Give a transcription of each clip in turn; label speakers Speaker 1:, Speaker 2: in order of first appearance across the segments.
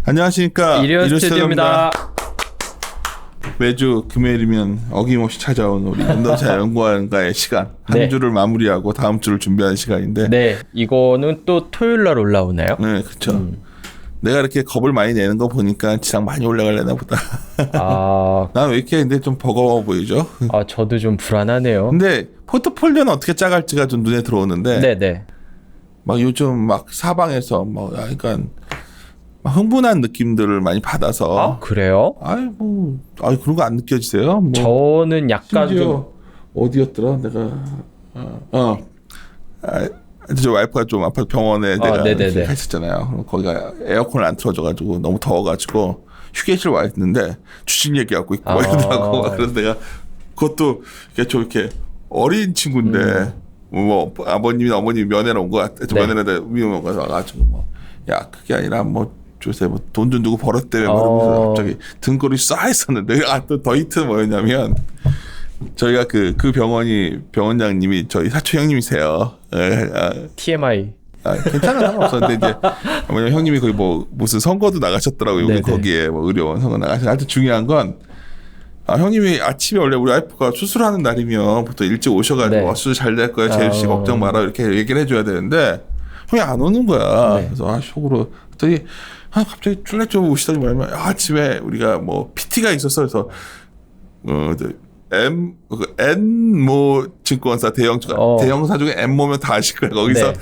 Speaker 1: 안녕하십니까.
Speaker 2: 일요 스튜디오입니다.
Speaker 1: 매주 금요일이면 어김없이 찾아온 우리 운동자 연구원과의 시간. 한 주를 마무리하고 다음 주를 준비하는 시간인데.
Speaker 2: 네, 이거는 또 토요일 날 올라오나요?
Speaker 1: 네, 그렇죠. 내가 이렇게 겁을 많이 내는 거 보니까 지상 많이 올라가려나 보다. 난 왜 이렇게 근데 좀 버거워 보이죠?
Speaker 2: 저도 좀 불안하네요.
Speaker 1: 근데 포트폴리오는 어떻게 짜갈지가 좀 눈에 들어오는데.
Speaker 2: 네네.
Speaker 1: 막 요즘 막 사방에서 뭐 약간 흥분한 느낌들을 많이 받아서.
Speaker 2: 그래요?
Speaker 1: 그런 거 안 느껴지세요? 뭐
Speaker 2: 저는 약간 좀
Speaker 1: 어디였더라? 내가 저 와이프가 좀 아파서 병원에 내가 가 있었잖아요. 거기가 에어컨을 안 틀어줘가지고 너무 더워가지고 휴게실 와 있는데 주식 얘기하고 있고 이러더라고. 그래서 내가 그것도 좀 이렇게 어린 친구인데 뭐 아버님이나 어머님이 면회로 온 거 같아. 면회를 미용 온 거서 와가지고 그게 아니라 요새 돈 좀 두고 벌었대. 그러면서 갑자기 등골이 쏴 있었는데 또 더 히트 뭐였냐면 저희가 그 병원장님이 저희 사촌 형님이세요.
Speaker 2: TMI.
Speaker 1: 괜찮아 상관없었는데 이제 왜냐면 형님이 거기 무슨 선거도 나가셨더라고요. 거기에 의료원 선거 나가셨는데 하여튼 중요한 건 형님이 아침에 원래 우리 와이프가 수술하는 날이면 보통 일찍 오셔가지고 수술 잘 될 거야 재율 씨 걱정 마라 이렇게 얘기를 해줘야 되는데 형이 안 오는 거야. 그래서 속으로 그랬더니 갑자기 쫄래쫄래 오시더니 말면 아침에 우리가 PT가 있었어. 그래서 N모 증권사 대형사 중에 N모면 다 아실 거예요. 거기서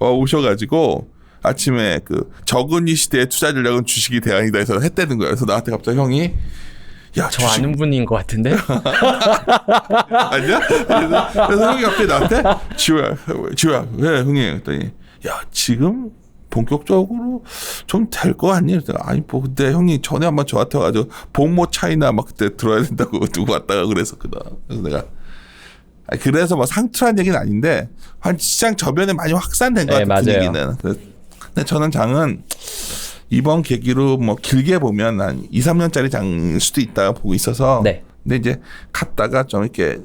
Speaker 1: 오셔가지고 아침에 적은 이 시대의 투자 전략은 주식이 대안이다 해서 했다는 거예요. 그래서 나한테 갑자기 형이
Speaker 2: 저 아는 분인 것 같은데?
Speaker 1: 아니야? 그래서 형이 갑자기 나한테 지호야 왜 형님? 그랬더니 지금 본격적으로 좀 될 거 아니에요? 근데 형님 전에 한번 저한테 와가지고 복모 차이나 그때 들어야 된다고 두고 왔다가 그랬었거든. 그래서 내가 그래서 상투한 얘기는 아닌데 한 시장 저변에 많이 확산된 것 같은 분위기는. 근데 저는 장은 이번 계기로 길게 보면 한 2-3년짜리 장일 수도 있다 보고 있어서. 근데 이제 갔다가 좀 이렇게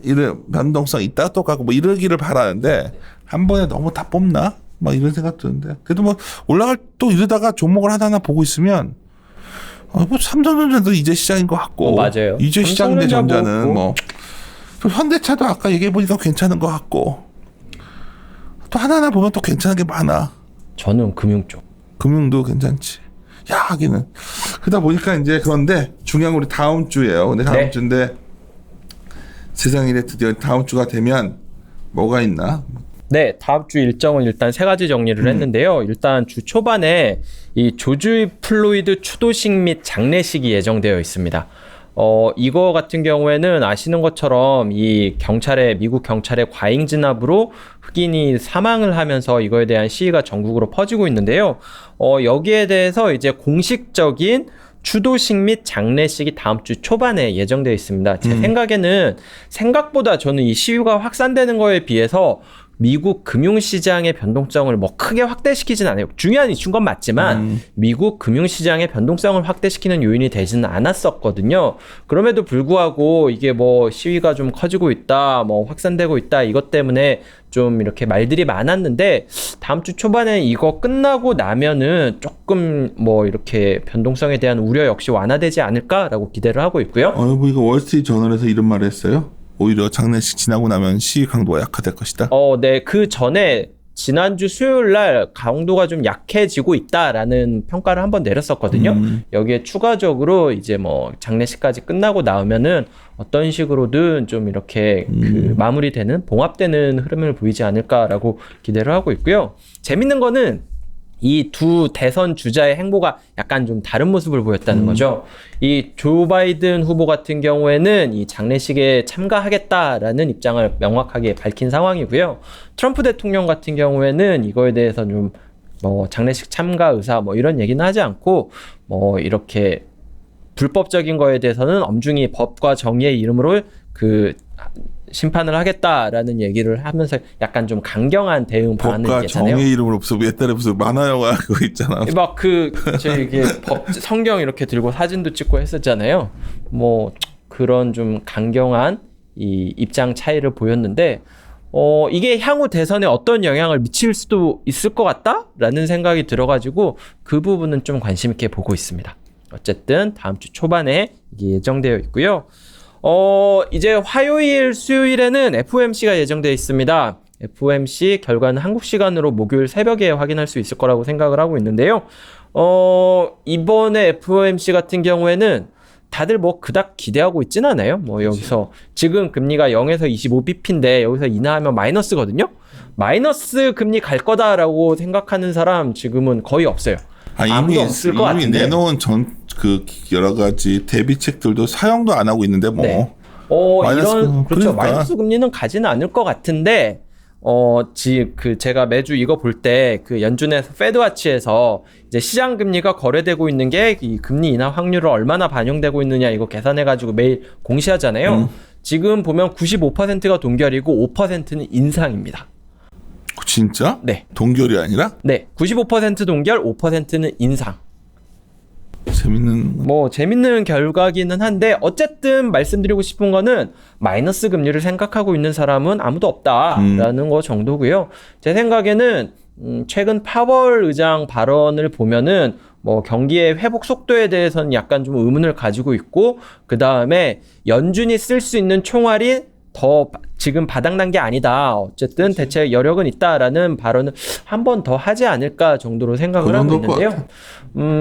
Speaker 1: 변동성 있다가 또 가고 이러기를 바라는데 한 번에 너무 다 뽑나? 이런 생각 드는데 그래도 올라갈 또 이러다가 종목을 하나 보고 있으면 삼성전자도 이제 시장인 것 같고
Speaker 2: 맞아요.
Speaker 1: 이제 시장인데 전자는 또 현대차도 아까 얘기해 보니까 괜찮은 것 같고 또 하나하나 보면 또 괜찮은 게 많아.
Speaker 2: 저는 금융 쪽.
Speaker 1: 금융도 괜찮지. 하기는 그러다 보니까 이제 그런데 중요한 우리 다음 주예요. 근데 다음 주인데 세상일에 드디어 다음 주가 되면 뭐가 있나?
Speaker 2: 네, 다음 주 일정은 일단 3가지 정리를 했는데요. 일단 주 초반에 이 조지 플로이드 추도식 및 장례식이 예정되어 있습니다. 이거 같은 경우에는 아시는 것처럼 미국 경찰의 과잉 진압으로 흑인이 사망을 하면서 이거에 대한 시위가 전국으로 퍼지고 있는데요. 여기에 대해서 이제 공식적인 추도식 및 장례식이 다음 주 초반에 예정되어 있습니다. 제 생각에는 생각보다 저는 이 시위가 확산되는 거에 비해서 미국 금융시장의 변동성을 크게 확대시키진 않아요. 중요한 이슈인 건 맞지만 미국 금융시장의 변동성을 확대시키는 요인이 되지는 않았었거든요. 그럼에도 불구하고 이게 시위가 좀 커지고 있다, 확산되고 있다, 이것 때문에 좀 이렇게 말들이 많았는데 다음 주 초반에 이거 끝나고 나면은 조금 이렇게 변동성에 대한 우려 역시 완화되지 않을까라고 기대를 하고 있고요.
Speaker 1: 이거 월스트리트 저널에서 이런 말을 했어요? 오히려 장례식 지나고 나면 시위 강도가 약화될 것이다.
Speaker 2: 네. 그 전에 지난주 수요일 날 강도가 좀 약해지고 있다라는 평가를 한번 내렸었거든요. 여기에 추가적으로 이제 장례식까지 끝나고 나오면은 어떤 식으로든 좀 이렇게 마무리되는 봉합되는 흐름을 보이지 않을까라고 기대를 하고 있고요. 재밌는 거는 이 두 대선 주자의 행보가 약간 좀 다른 모습을 보였다는 거죠. 이 조 바이든 후보 같은 경우에는 이 장례식에 참가하겠다라는 입장을 명확하게 밝힌 상황이고요. 트럼프 대통령 같은 경우에는 이거에 대해서 좀 장례식 참가 의사 이런 얘기는 하지 않고 이렇게 불법적인 거에 대해서는 엄중히 법과 정의의 이름으로 심판을 하겠다라는 얘기를 하면서 약간 좀 강경한 대응 방안을
Speaker 1: 얘기했잖아요. 법과 정의 이름으로 옛날에 무슨 만화 영화 그거 있잖아.
Speaker 2: 이게 성경 이렇게 들고 사진도 찍고 했었잖아요. 그런 좀 강경한 이 입장 차이를 보였는데 이게 향후 대선에 어떤 영향을 미칠 수도 있을 것 같다라는 생각이 들어가지고 그 부분은 좀 관심 있게 보고 있습니다. 어쨌든 다음 주 초반에 이게 예정되어 있고요. 이제 화요일, 수요일에는 FOMC가 예정되어 있습니다. FOMC 결과는 한국 시간으로 목요일 새벽에 확인할 수 있을 거라고 생각을 하고 있는데요. 이번에 FOMC 같은 경우에는 다들 뭐 그닥 기대하고 있진 않아요. 뭐 여기서 지금 금리가 0에서 25bp인데 여기서 인하하면 마이너스거든요. 마이너스 금리 갈 거다라고 생각하는 사람 지금은 거의 없어요. 아무도 없을 것
Speaker 1: 이미
Speaker 2: 같은데.
Speaker 1: 내놓은 그 여러 가지 대비책들도 사용도 안 하고 있는데 뭐.
Speaker 2: 네.
Speaker 1: 마이너스,
Speaker 2: 그렇죠.
Speaker 1: 그러니까.
Speaker 2: 마이너스 금리는 가지는 않을 것 같은데, 제가 매주 이거 볼 때 그 연준에서 페드와치에서 이제 시장 금리가 거래되고 있는 게 이 금리 인하 확률을 얼마나 반영되고 있느냐 이거 계산해가지고 매일 공시하잖아요. 지금 보면 95%가 동결이고 5%는 인상입니다.
Speaker 1: 진짜?
Speaker 2: 네.
Speaker 1: 동결이 아니라?
Speaker 2: 네. 95% 동결, 5%는 인상. 재밌는 결과기는 한데 어쨌든 말씀드리고 싶은 거는 마이너스 금리를 생각하고 있는 사람은 아무도 없다라는 거 정도고요. 제 생각에는 최근 파월 의장 발언을 보면은 뭐 경기의 회복 속도에 대해서는 약간 좀 의문을 가지고 있고 그 다음에 연준이 쓸 수 있는 총알이 더 지금 바닥난 게 아니다. 어쨌든 대체 여력은 있다라는 발언을 한 번 더 하지 않을까 정도로 생각을 하고 있는데요.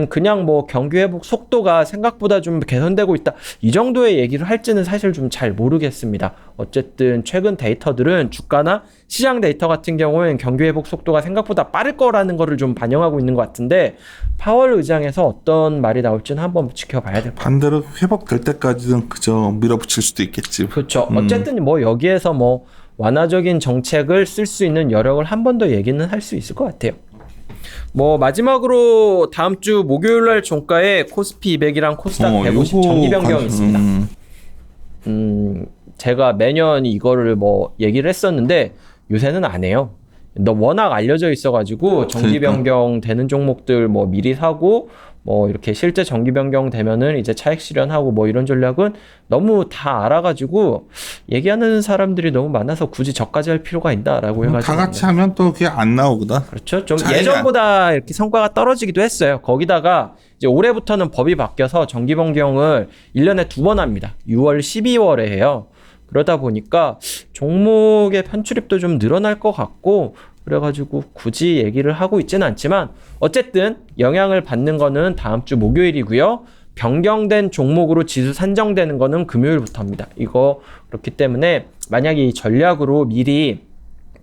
Speaker 2: 그냥 뭐 경기 회복 속도가 생각보다 좀 개선되고 있다. 이 정도의 얘기를 할지는 사실 좀 잘 모르겠습니다. 어쨌든 최근 데이터들은 주가나 시장 데이터 같은 경우에는 경기 회복 속도가 생각보다 빠를 거라는 거를 좀 반영하고 있는 것 같은데 파월 의장에서 어떤 말이 나올지는 한번 지켜봐야 될 것 같아요.
Speaker 1: 반대로 회복될 때까지는 그저 밀어붙일 수도 있겠지.
Speaker 2: 그렇죠. 어쨌든 뭐 여기에서 뭐 완화적인 정책을 쓸 수 있는 여력을 한 번 더 얘기는 할 수 있을 것 같아요. 뭐 마지막으로 다음 주 목요일 날 종가에 코스피 200이랑 코스닥 150 정기 변경이 있습니다. 제가 매년 이거를 뭐 얘기를 했었는데 요새는 안 해요. 워낙 알려져 있어가지고 정기 변경 되는 종목들 뭐 미리 사고 뭐 이렇게 실제 정기 변경 되면은 이제 차익 실현하고 뭐 이런 전략은 너무 다 알아가지고 얘기하는 사람들이 너무 많아서 굳이 저까지 할 필요가 있나라고 해가지고
Speaker 1: 다 같이 하면 또 그게 안 나오거든.
Speaker 2: 그렇죠. 좀 예전보다 이렇게 성과가 떨어지기도 했어요. 거기다가 이제 올해부터는 법이 바뀌어서 정기 변경을 1년에 2번 합니다. 6월, 12월에 해요. 그러다 보니까 종목의 편출입도 좀 늘어날 것 같고 그래가지고 굳이 얘기를 하고 있지는 않지만 어쨌든 영향을 받는 거는 다음 주 목요일이고요. 변경된 종목으로 지수 산정되는 거는 금요일부터입니다. 이거 그렇기 때문에 만약에 이 전략으로 미리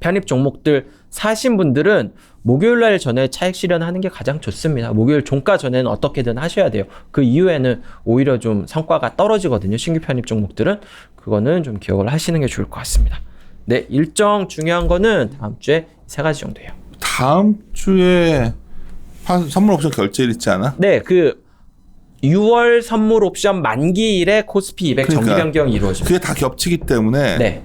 Speaker 2: 편입 종목들 사신 분들은 목요일 날 전에 차익 실현하는 게 가장 좋습니다. 목요일 종가 전에는 어떻게든 하셔야 돼요. 그 이후에는 오히려 좀 성과가 떨어지거든요. 신규 편입 종목들은. 그거는 좀 기억을 하시는 게 좋을 것 같습니다. 네, 일정 중요한 거는 다음 주에 세 가지 정도예요.
Speaker 1: 다음 주에 선물 옵션 결제일 있지 않아?
Speaker 2: 네, 그 6월 선물 옵션 만기일에 코스피 200 정기 변경이 이루어집니다.
Speaker 1: 그게 다 겹치기 때문에
Speaker 2: 네.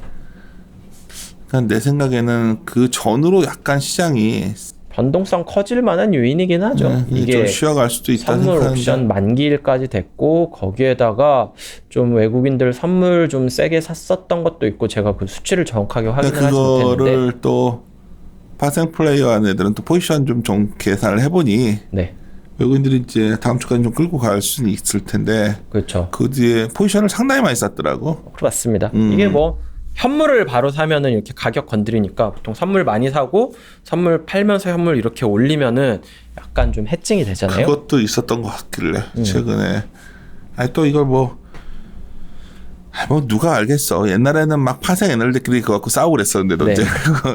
Speaker 1: 내 생각에는 그 전으로 약간 시장이
Speaker 2: 변동성 커질 만한 요인이긴 하죠. 이게
Speaker 1: 좀 쉬어갈 수도 있다
Speaker 2: 선물
Speaker 1: 생각하는데.
Speaker 2: 옵션 만기일까지 됐고 거기에다가 좀 외국인들 선물 좀 세게 샀었던 것도 있고 제가 그 수치를 정확하게 확인을 하지 못했는데
Speaker 1: 그거를 또 파생 플레이어 하는 애들은 또 포지션 좀 계산을 해보니
Speaker 2: 네.
Speaker 1: 외국인들이 이제 다음 주까지 좀 끌고 갈 수는 있을 텐데
Speaker 2: 그렇죠.
Speaker 1: 그 뒤에 포지션을 상당히 많이 샀더라고.
Speaker 2: 맞습니다. 이게 뭐 현물을 바로 사면은 이렇게 가격 건드리니까 보통 선물 많이 사고 선물 팔면서 현물 이렇게 올리면은 약간 좀 해칭이 되잖아요.
Speaker 1: 그것도 있었던 것 같길래 최근에. 아니 또 이걸 뭐 누가 알겠어. 옛날에는 막 파생 애널들끼리 그거 갖고 싸우고 그랬었는데
Speaker 2: 네.
Speaker 1: 이제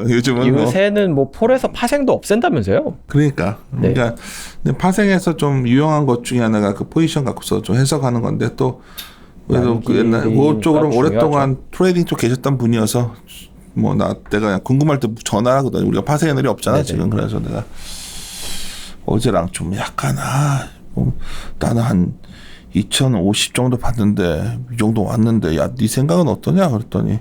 Speaker 1: 요즘은
Speaker 2: 요새는 뭐 폴에서 파생도 없앤다면서요?
Speaker 1: 그러니까
Speaker 2: 네.
Speaker 1: 그러니까 근데 파생에서 좀 유용한 것 중에 하나가 그 포지션 갖고서 좀 해석하는 건데 또 그래도 그 옛날 그쪽으로 오랫동안 트레이딩 쪽 계셨던 분이어서 뭐 내가 그냥 궁금할 때 전화하거든. 우리가 파생 애널이 없잖아. 네네. 지금 그래서 내가 어제랑 좀 약간 나는 한 2050 정도 봤는데 이 정도 왔는데 야 네 생각은 어떠냐 그랬더니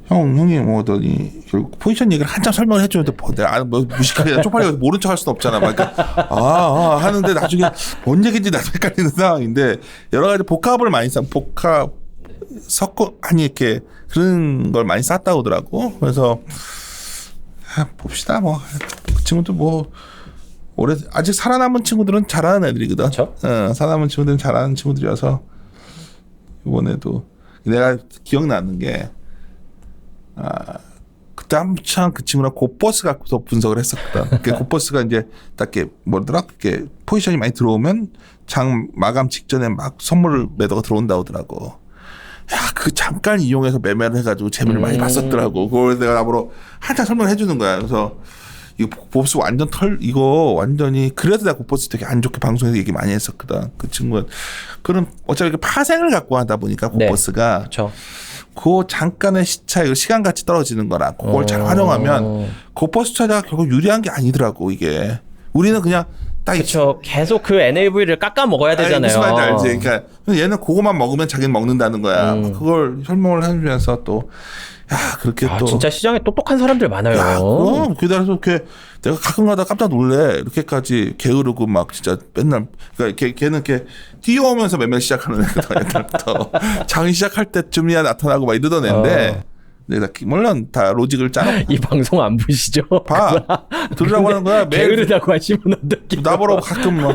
Speaker 1: 형이 뭐더니 결국 포지션 얘기를 한참 설명을 해주는데 내가 뭐 무식하게 쪽팔려 모른 척 할 수는 없잖아. 그러니까 하는데 나중에 뭔 얘기인지 나도 헷갈리는 상황인데 여러 가지 복합을 많이 복합 섞어 아니 이렇게 그런 걸 많이 쌌다고 하더라고. 그래서 봅시다. 뭐 그 친구들 뭐 올해 아직 살아남은 친구들은 잘하는 애들이거든.
Speaker 2: 그쵸?
Speaker 1: 살아남은 친구들은 잘하는 친구들이어서 이번에도 내가 기억나는 게 그때 한참 그 친구랑 고버스 갖고서 분석을 했었거든. 그 고버스가 이제 딱 이렇게 뭐더라? 이렇게 포지션이 많이 들어오면 장 마감 직전에 막 선물 매도가 들어온다고 하더라고. 야, 그 잠깐 이용해서 매매를 해가지고 재미를 많이 봤었더라고. 그걸 내가 나보러 한참 설명을 해주는 거야. 그래서 이거 고버스 완전 이거 완전히 그래서 내가 고버스 되게 안 좋게 방송에서 얘기 많이 했었거든. 그 친구는 그런 어차피 이렇게 파생을 갖고 하다 보니까 고버스가
Speaker 2: 그렇죠.
Speaker 1: 그 잠깐의 시차, 시간 같이 떨어지는 거라 그걸 잘 활용하면 고버스 투자자가 결국 유리한 게 아니더라고 이게. 우리는 그냥 딱
Speaker 2: 그렇죠. 계속 그 NAV를 깎아 먹어야 되잖아요.
Speaker 1: 무슨 말인지 알지. 그러니까 얘는 그거만 먹으면 자기는 먹는다는 거야. 그걸 설명을 해주면서 또 야 그렇게 또
Speaker 2: 진짜 시장에 똑똑한 사람들 많아요.
Speaker 1: 야, 그럼 그래서 이렇게 내가 가끔가다 깜짝 놀래. 이렇게까지 게으르고 막 진짜 맨날 그러니까 걔는 이렇게 뛰어오면서 매매 시작하는 애거든. 옛날부터 장이 시작할 때쯤이야 나타나고 막 이러던 애인데 내가 물론 다 로직을 짜놓고
Speaker 2: 이 방송 안 보시죠?
Speaker 1: 봐 들으라고 하는 거야. 매일
Speaker 2: 게으르다고 하시면 어떡해.
Speaker 1: 나보러 가끔 뭐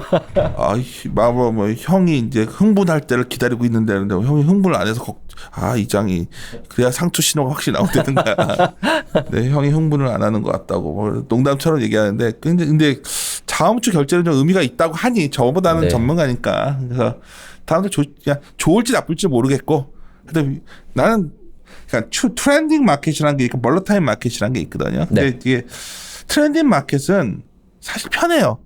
Speaker 1: 형이 이제 흥분할 때를 기다리고 있는데 형이 흥분을 안 해서 이 장이 그래야 상투 신호가 확실히 나오는 거야. 네, 형이 흥분을 안 하는 것 같다고 뭐 농담처럼 얘기하는데 근데 다음 주 결제는 좀 의미가 있다고 하니 저보다는
Speaker 2: 네.
Speaker 1: 전문가니까 그래서 다음 주 그냥 좋을지 나쁠지 모르겠고 근데 나는 그러니까 트렌딩 마켓이라는 게 있고 멀러타임 마켓이라는 게 있거든요. 근데
Speaker 2: 네.
Speaker 1: 이게 트렌딩 마켓은 사실 편해요.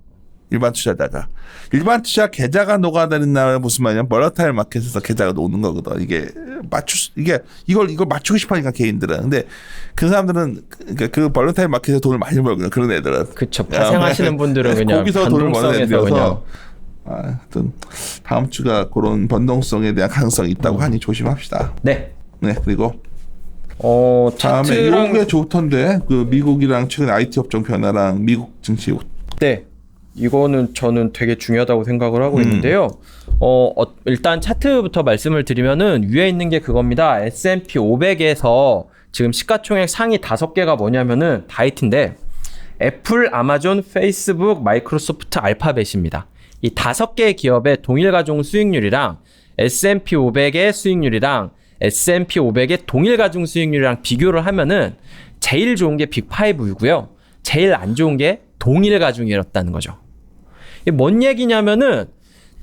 Speaker 1: 일반 투자자가. 일반 투자 계좌가 녹아다닌다는 무슨 말이냐? 멀러타일 마켓에서 계좌가 노는 거거든. 이게 이걸 맞추고 싶어하니까 개인들은. 근데 그 사람들은 그 멀러타일 마켓에서 돈을 많이 벌거든. 그런 애들은.
Speaker 2: 그렇죠. 파생하시는 분들은 그냥
Speaker 1: 거기서 돈을 버는
Speaker 2: 변동성에서 그냥
Speaker 1: 애들이어서 하여튼 다음 주가 그런 변동성에 대한 가능성이 있다고 하니 조심합시다.
Speaker 2: 네.
Speaker 1: 네, 그리고 다음에
Speaker 2: 차트랑
Speaker 1: 이게 좋던데 그 미국이랑 최근 IT 업종 변화랑 미국 증시
Speaker 2: 네. 이거는 저는 되게 중요하다고 생각을 하고 있는데요. 일단 차트부터 말씀을 드리면은 위에 있는 게 그겁니다. S&P 500에서 지금 시가총액 상위 5개가 뭐냐면은 다 IT인데 애플, 아마존, 페이스북, 마이크로소프트, 알파벳입니다. 이 5개의 기업의 동일 가중 수익률이랑 S&P 500의 수익률이랑 S&P 500의 동일 가중 수익률이랑 비교를 하면은 제일 좋은 게 빅5이고요. 제일 안 좋은 게 동일 가중이었다는 거죠. 이게 뭔 얘기냐면은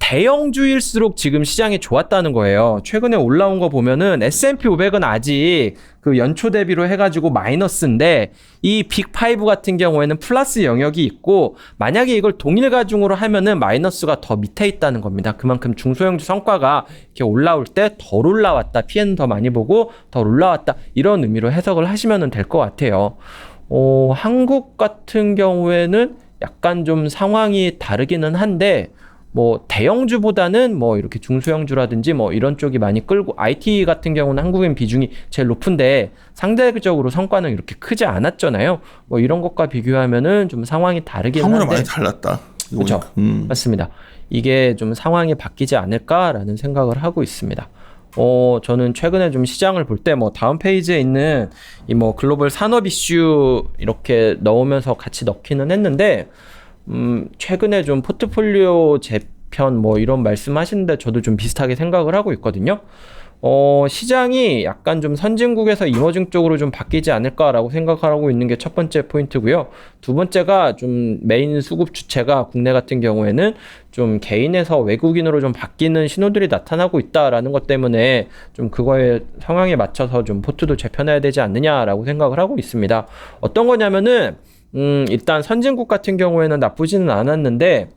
Speaker 2: 대형주일수록 지금 시장이 좋았다는 거예요. 최근에 올라온 거 보면은 S&P 500은 아직 그 연초 대비로 해가지고 마이너스인데 이 빅5 같은 경우에는 플러스 영역이 있고 만약에 이걸 동일 가중으로 하면은 마이너스가 더 밑에 있다는 겁니다. 그만큼 중소형주 성과가 이렇게 올라올 때 덜 올라왔다. P/N은 더 많이 보고 덜 올라왔다. 이런 의미로 해석을 하시면 될 것 같아요. 한국 같은 경우에는 약간 좀 상황이 다르기는 한데 뭐 대형주보다는 뭐 이렇게 중소형주라든지 뭐 이런 쪽이 많이 끌고 IT 같은 경우는 한국인 비중이 제일 높은데 상대적으로 성과는 이렇게 크지 않았잖아요. 뭐 이런 것과 비교하면은 좀 상황이 다르긴 한데
Speaker 1: 많이 달랐다.
Speaker 2: 그렇죠. 맞습니다. 이게 좀 상황이 바뀌지 않을까라는 생각을 하고 있습니다. 저는 최근에 좀 시장을 볼 때 뭐 다음 페이지에 있는 이 뭐 글로벌 산업 이슈 이렇게 넣으면서 같이 넣기는 했는데 최근에 좀 포트폴리오 재편 뭐 이런 말씀하시는데 저도 좀 비슷하게 생각을 하고 있거든요. 시장이 약간 좀 선진국에서 이머징 쪽으로 좀 바뀌지 않을까라고 생각하고 있는 게 첫 번째 포인트고요. 두 번째가 좀 메인 수급 주체가 국내 같은 경우에는 좀 개인에서 외국인으로 좀 바뀌는 신호들이 나타나고 있다라는 것 때문에 좀 그거에 상황에 맞춰서 좀 포트도 재편해야 되지 않느냐라고 생각을 하고 있습니다. 어떤 거냐면은 일단 선진국 같은 경우에는 나쁘지는 않았는데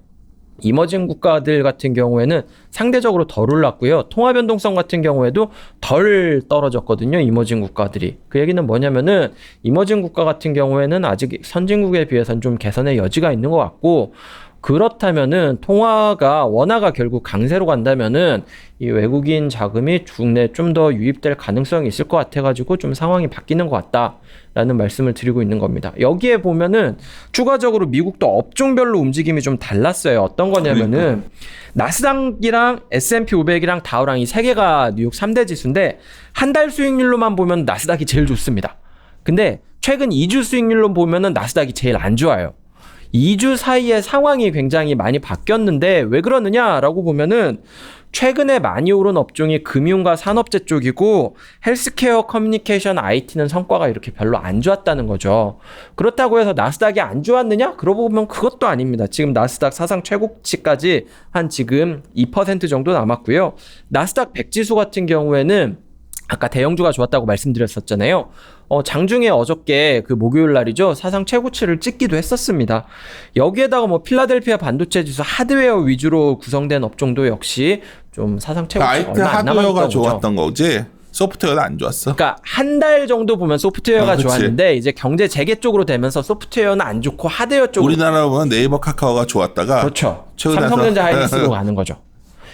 Speaker 2: 이머징 국가들 같은 경우에는 상대적으로 덜 올랐고요. 통화 변동성 같은 경우에도 덜 떨어졌거든요. 이머징 국가들이. 그 얘기는 뭐냐면은 이머징 국가 같은 경우에는 아직 선진국에 비해서는 좀 개선의 여지가 있는 것 같고 그렇다면은 원화가 결국 강세로 간다면은 이 외국인 자금이 국내에 좀 더 유입될 가능성이 있을 것 같아가지고 좀 상황이 바뀌는 것 같다라는 말씀을 드리고 있는 겁니다. 여기에 보면은 추가적으로 미국도 업종별로 움직임이 좀 달랐어요. 어떤 거냐면은 나스닥이랑 S&P 500이랑 다우랑 이 세 개가 뉴욕 3대 지수인데 한 달 수익률로만 보면 나스닥이 제일 좋습니다. 근데 최근 2주 수익률로 보면은 나스닥이 제일 안 좋아요. 2주 사이에 상황이 굉장히 많이 바뀌었는데 왜 그러느냐라고 보면은 최근에 많이 오른 업종이 금융과 산업재 쪽이고 헬스케어, 커뮤니케이션, IT는 성과가 이렇게 별로 안 좋았다는 거죠. 그렇다고 해서 나스닥이 안 좋았느냐? 그러고 보면 그것도 아닙니다. 지금 나스닥 사상 최고치까지 한 지금 2% 정도 남았고요. 나스닥 100 지수 같은 경우에는 아까 대형주가 좋았다고 말씀드렸었잖아요. 장중에 어저께 그 목요일 날이죠. 사상 최고치를 찍기도 했었습니다. 여기에다가 뭐 필라델피아 반도체 지수 하드웨어 위주로 구성된 업종도 역시 좀 사상 최고치
Speaker 1: IT
Speaker 2: 얼마 안 남았던
Speaker 1: 하드웨어가
Speaker 2: 거죠.
Speaker 1: 좋았던 거지. 소프트웨어는 안 좋았어.
Speaker 2: 그러니까 한 달 정도 보면 소프트웨어가
Speaker 1: 그치.
Speaker 2: 좋았는데 이제 경제 재개 쪽으로 되면서 소프트웨어는 안 좋고 하드웨어 쪽으로
Speaker 1: 우리나라 보면 네이버 카카오가 좋았다가
Speaker 2: 그렇죠.
Speaker 1: 최근에
Speaker 2: 삼성전자 하이닉스로 가는 거죠.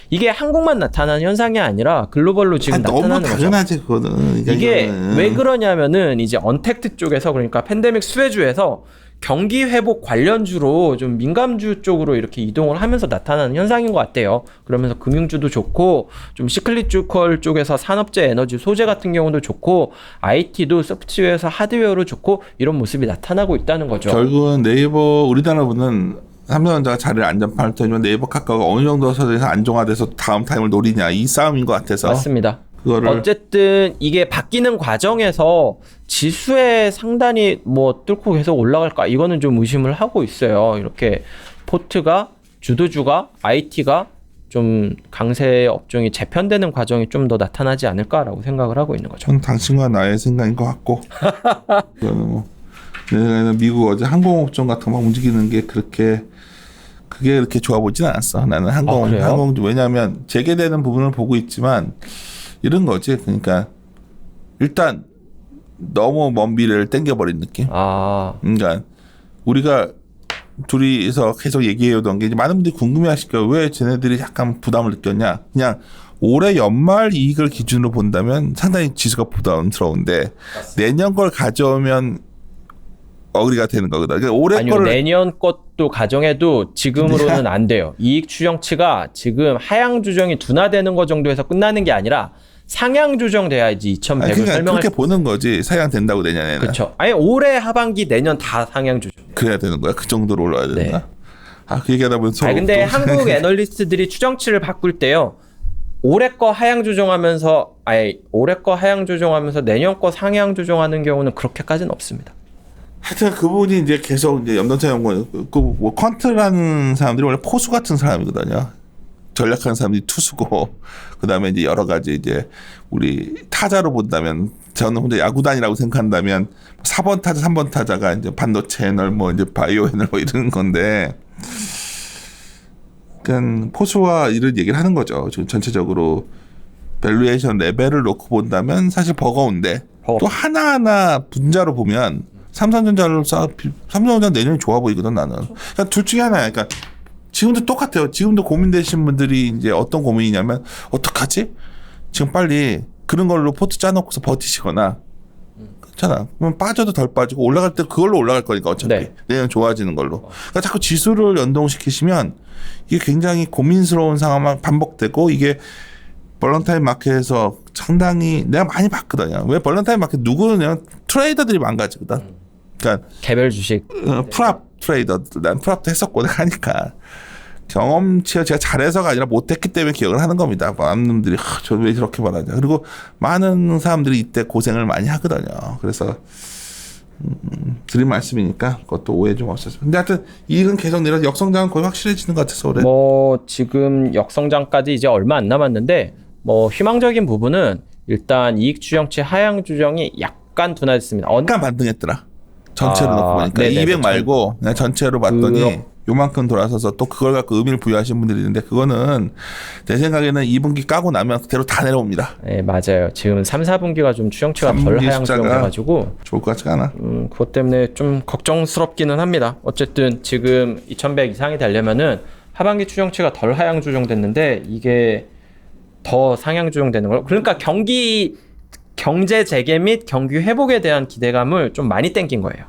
Speaker 2: 이게 한국만 나타나는 현상이 아니라 글로벌로 지금
Speaker 1: 너무
Speaker 2: 나타나는 거죠.
Speaker 1: 당연하지 그거는.
Speaker 2: 이게
Speaker 1: 이거는.
Speaker 2: 왜 그러냐면은 이제 언택트 쪽에서 그러니까 팬데믹 수혜주에서 경기 회복 관련주로 좀 민감주 쪽으로 이렇게 이동을 하면서 나타나는 현상인 것 같아요. 그러면서 금융주도 좋고 좀 시클리주컬 쪽에서 산업재, 에너지, 소재 같은 경우도 좋고 IT도 소프트웨어에서 하드웨어로 좋고 이런 모습이 나타나고 있다는 거죠.
Speaker 1: 결국은 네이버 우리나라보는 삼성전자가 자리를 안전판을 터지면 네이버 카카오가 어느 정도 선에서 안정화돼서 다음 타임을 노리냐 이 싸움인 것 같아서.
Speaker 2: 맞습니다.
Speaker 1: 그거를
Speaker 2: 어쨌든 이게 바뀌는 과정에서 지수에 상단이 뭐 뚫고 계속 올라갈까 이거는 좀 의심을 하고 있어요. 이렇게 포트가 주도주가 IT가 좀 강세 업종이 재편되는 과정이 좀 더 나타나지 않을까라고 생각을 하고 있는 거죠.
Speaker 1: 전 당신과 나의 생각인 것 같고. 그거는 뭐 내 생각에는 미국 어제 항공업종 같은 거 막 움직이는 게 그게 그렇게 좋아 보진 않았어. 나는 항공 왜냐하면 재개되는 부분을 보고 있지만 이런 거지. 그러니까 일단 너무 먼 미래를 땡겨버린 느낌. 그러니까 우리가 둘이서 계속 얘기해오던 게 이제 많은 분들이 궁금해하실 거예요. 왜 쟤네들이 약간 부담을 느꼈냐? 그냥 올해 연말 이익을 기준으로 본다면 상당히 지수가 부담스러운데 내년 걸 가져오면 어그리가 되는 거거든. 그러니까 올해
Speaker 2: 아니요,
Speaker 1: 거를
Speaker 2: 내년 것도 가정해도 지금으로는 안 돼요. 이익 추정치가 지금 하향 조정이 둔화되는 거 정도에서 끝나는 게 아니라 상향 조정돼야지 2,100을
Speaker 1: 그러니까
Speaker 2: 설명할
Speaker 1: 그렇게 보는 거지. 사양 된다고 내년에는.
Speaker 2: 그렇죠. 아니 올해 하반기 내년 다 상향 조정.
Speaker 1: 그래야 되는 거야. 그 정도로 올라야 되나?
Speaker 2: 네.
Speaker 1: 그 얘기하다 보면 서로
Speaker 2: 근데
Speaker 1: 또
Speaker 2: 한국 애널리스트들이 추정치를 바꿀 때요. 올해 거 하향 조정하면서 올해 거 하향 조정하면서 내년 거 상향 조정하는 경우는 그렇게까지는 없습니다.
Speaker 1: 하여튼 그분이 이제 계속 이제 염동찬 연구원 뭐 퀀트라는 사람들이 원래 포수 같은 사람이거든요. 전략하는 사람들이 투수고 그다음에 이제 여러 가지 이제 우리 타자로 본다면 저는 혼자 야구단이라고 생각한다면 4번 타자, 3번 타자가 이제 반도체 애널 뭐 이제 바이오 애널 뭐 이런 건데 그냥 포수와 이런 얘기를 하는 거죠. 지금 전체적으로 밸류에이션 레벨을 놓고 본다면 사실 버거운데 또 하나하나 분자로 보면 삼성전자 내년이 좋아 보이거든 나는. 그러니까 둘 중에 하나야. 그러니까 지금도 똑같아요. 지금도 고민되신 분들이 이제 어떤 고민이냐면 어떡하지? 지금 빨리 그런 걸로 포트 짜놓고서 버티시거나 그렇잖아. 그러면 빠져도 덜 빠지고 올라갈 때 그걸로 올라갈 거니까 어차피
Speaker 2: 네.
Speaker 1: 내년 좋아지는 걸로. 그러니까 자꾸 지수를 연동시키시면 이게 굉장히 고민스러운 상황만 반복되고 이게 벌런타임 마켓에서 상당히 내가 많이 봤거든요. 왜 벌런타임 마켓 누구냐 트레이더들이 망가지거든. 그러니까
Speaker 2: 개별 주식
Speaker 1: 프랍 트레이더들 난 프랍도 했었고 내가 하니까 경험치가 제가 잘해서가 아니라 못했기 때문에 기억을 하는 겁니다. 많은 놈들이 저 왜 저렇게 말하냐. 그리고 많은 사람들이 이때 고생을 많이 하거든요. 그래서 드린 말씀이니까 그것도 오해 좀 없었어요. 근데 하여튼 이익은 계속 내려 역성장은 거의 확실해지는 것 같아서 올해.
Speaker 2: 뭐 지금 역성장까지 이제 얼마 안 남았는데 뭐 희망적인 부분은 일단 이익 추정치 하향 조정이 약간 둔화됐습니다.
Speaker 1: 약간 반등했더라. 전체로 놓고 보니까
Speaker 2: 네네,
Speaker 1: 200 말고 그냥 전체로 봤더니 요만큼 돌아서서 또 그걸 갖고 의미를 부여하시는 분들이 있는데 그거는 내 생각에는 2분기 까고 나면 그대로 다 내려옵니다.
Speaker 2: 네, 맞아요. 지금 3, 4분기가 좀 추정치가 덜
Speaker 1: 3분기
Speaker 2: 하향
Speaker 1: 숫자가
Speaker 2: 조정돼가지고
Speaker 1: 좋을 것 같지가 않아.
Speaker 2: 그것 때문에 좀 걱정스럽기는 합니다. 어쨌든 지금 2100 이상이 되려면은 하반기 추정치가 덜 하향 조정됐는데 이게 더 상향 조정되는 걸. 그러니까 경제 재개 및 경기 회복에 대한 기대감을 좀 많이 땡긴 거예요.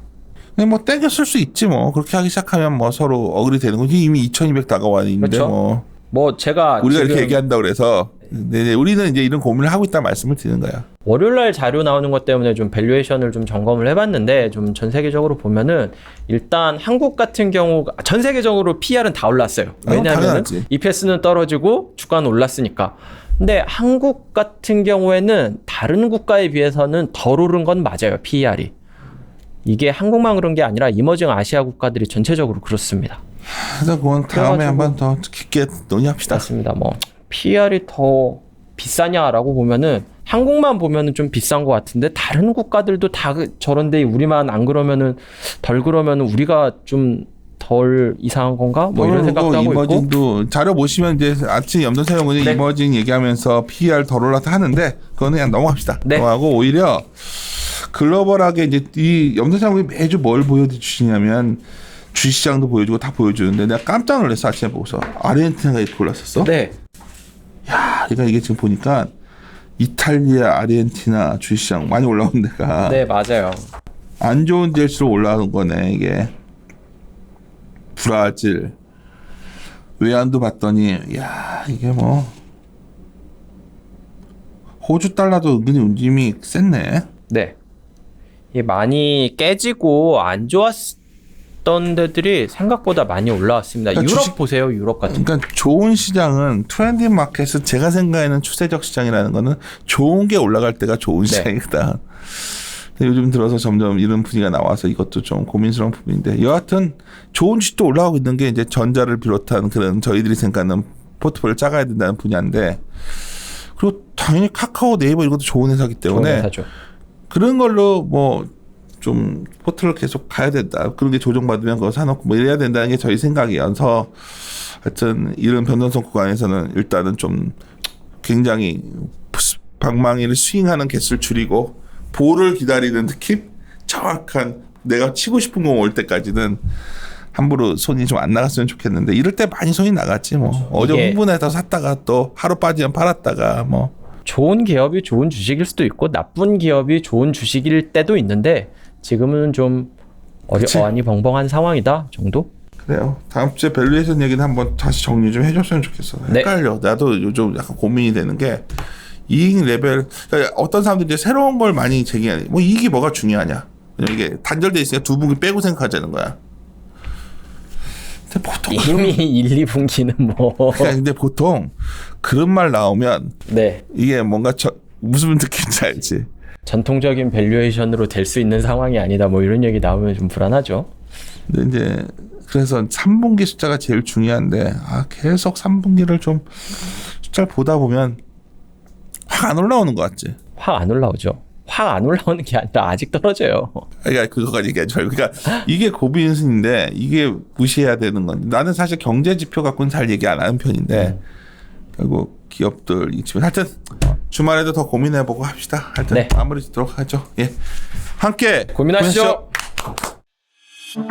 Speaker 1: 근데 뭐 땡겨 쓸 수 있지 뭐. 그렇게 하기 시작하면 뭐 서로 어그리 되는 거지. 이미 2200 다가와 있는데
Speaker 2: 그렇죠.
Speaker 1: 뭐
Speaker 2: 제가
Speaker 1: 우리가
Speaker 2: 지금
Speaker 1: 이렇게 얘기한다고 그래서 네, 우리는 이제 이런 고민을 하고 있다는 말씀을 드리는 거야.
Speaker 2: 월요일날 자료 나오는 것 때문에 좀 밸류에이션을 좀 점검을 해봤는데 좀 전 세계적으로 보면은 일단 한국 같은 경우 전 세계적으로 PR은 다 올랐어요. 왜냐하면
Speaker 1: 당연하지.
Speaker 2: EPS는 떨어지고 주가는 올랐으니까. 근데 한국 같은 경우에는 다른 국가에 비해서는 덜 오른 건 맞아요. PER이. 이게 한국만 그런 게 아니라 이머징 아시아 국가들이 전체적으로 그렇습니다.
Speaker 1: 그래서 그건 다음에 한번 더 깊게 논의합시다.
Speaker 2: 맞습니다. 뭐 PER이 더 비싸냐라고 보면은 한국만 보면은 좀 비싼 것 같은데 다른 국가들도 다 저런데 우리만 안 그러면은 덜 그러면은 우리가 좀 덜 이상한 건가? 뭐 이런 생각도 하고
Speaker 1: 이머징도
Speaker 2: 있고.
Speaker 1: 자료 보시면 이제 아침 염도세용은
Speaker 2: 네.
Speaker 1: 이머징 얘기하면서 PER 덜 올랐다 하는데 그거는 그냥 넘어갑시다.
Speaker 2: 네.
Speaker 1: 넘어가고 오히려 글로벌하게 이제 이 염도세용이 매주 뭘 보여주시냐면 주시장도 보여주고 다 보여주는데 내가 깜짝 놀랐어. 아침에 보고서 아르헨티나가 이렇게 올랐었어.
Speaker 2: 네.
Speaker 1: 야, 그러니까 이게 지금 보니까 이탈리아, 아르헨티나 주시장 많이 올라온 데가
Speaker 2: 네, 맞아요.
Speaker 1: 안 좋은 데일수록 올라오는 거네 이게. 브라질 외환도 봤더니 야 이게 뭐 호주 달러도 은근히 움직임이 셌네.
Speaker 2: 네. 이게 많이 깨지고 안 좋았던 데들이 생각보다 많이 올라왔습니다.
Speaker 1: 그러니까
Speaker 2: 유럽
Speaker 1: 주식-
Speaker 2: 보세요. 유럽 같은 거.
Speaker 1: 그러니까 좋은 시장은 트렌디 마켓은 제가 생각하는 추세적 시장이라는 거는 좋은 게 올라갈 때가 좋은
Speaker 2: 네.
Speaker 1: 시장이다. 근데 요즘 들어서 점점 이런 분위기가 나와서 이것도 좀 고민스러운 부분인데 여하튼 좋은 주식도 올라가고 있는 게 이제 전자를 비롯한 그런 저희들이 생각하는 포트폴리오 짜가야 된다는 분야인데 그리고 당연히 카카오 네이버 이것도 좋은 회사기
Speaker 2: 좋은
Speaker 1: 때문에
Speaker 2: 회사죠.
Speaker 1: 그런 걸로 뭐 좀 포트를 계속 가야 된다. 그런 게 조정받으면 그거 사놓고 뭐 이래야 된다는 게 저희 생각이어서 하여튼 이런 변동성 구간에서는 일단은 좀 굉장히 방망이를 스윙하는 개수를 줄이고 볼을 기다리는 느낌? 정확한 내가 치고 싶은 공 올 때까지는 함부로 손이 좀 안 나갔으면 좋겠는데 이럴 때 많이 손이 나갔지 뭐. 어제
Speaker 2: 이게-
Speaker 1: 흥분해서 샀다가 또 하루 빠지면 팔았다가 뭐.
Speaker 2: 좋은 기업이 좋은 주식일 수도 있고 나쁜 기업이 좋은 주식일 때도 있는데 지금은 좀
Speaker 1: 그치.
Speaker 2: 어안이 벙벙한 상황이다 정도?
Speaker 1: 그래요. 다음 주에 밸류에이션 얘기는 한번 다시 정리 좀 해줬으면 좋겠어.
Speaker 2: 네.
Speaker 1: 헷갈려. 나도 요즘 약간 고민이 되는 게 이익 레벨. 그러니까 어떤 사람들이 이제 새로운 걸 많이 제기하니 뭐 이익이 뭐가 중요하냐. 왜냐면 이게 단절돼 있으니까 두 분기 빼고 생각하자는 거야. 근데 보통
Speaker 2: 이미 1, 2분기는 뭐
Speaker 1: 근데 보통 그런 말 나오면
Speaker 2: 네.
Speaker 1: 이게 뭔가 무슨 느낌인지 알지.
Speaker 2: 전통적인 밸류에이션으로 될 수 있는 상황이 아니다 뭐 이런 얘기 나오면 좀 불안하죠.
Speaker 1: 근데 이제 그래서 3분기 숫자가 제일 중요한데 계속 3분기를 좀 숫자를 보다 보면 확 안 올라오는 것 같지.
Speaker 2: 확 안 올라오죠. 확 안 올라오는 게 아니라 아직 떨어져요.
Speaker 1: 그러니까 그거까지 얘기하지 말고. 그러니까 이게 고비인수인데 이게 무시해야 되는 건데 나는 사실 경제 지표 갖고는 잘 얘기 안 하는 편인데 결국 기업들 이치면 하여튼 주말에도 더 고민해보고 합시다. 하여튼
Speaker 2: 네.
Speaker 1: 마무리 짓도록 하죠. 예, 함께
Speaker 2: 고민하시죠.
Speaker 1: 고민하시죠.